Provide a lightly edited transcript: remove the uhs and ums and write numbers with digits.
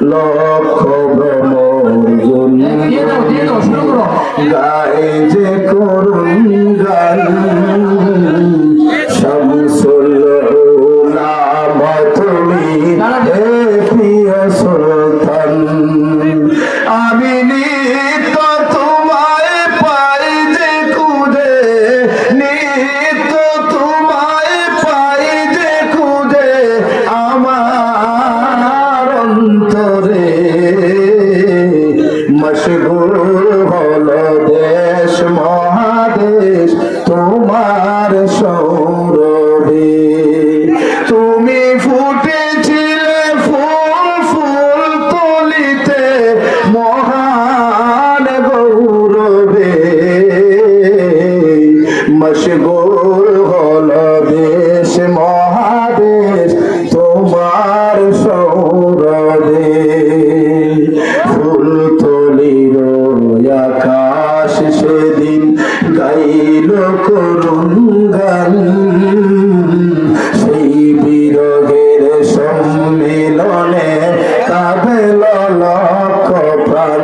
লক্ষ ভ্রমণ গায়ে যে করুণ গান শামসুল উলামা তুমি হে প্রিয় সুলতান আমি নিত্য তোমায় পাই যে খুঁজে নিত্য তোমায় পাই যে খুঁজে আমার অন্তরে মশগুল হলো দেশ মহাদেশ তোমার সৌরভে তুমি ফুটেছিলে ফুল ফুল তলিতে মহান গৌরবে মশগুল হলো দেশ মহাদেশ তোমার সৌরভে ফুল তলির আকাশ সেদিন গাইল করুণ গান সেই বিরহের সম্মিলনে কাঁদল লক্ষ প্রাণ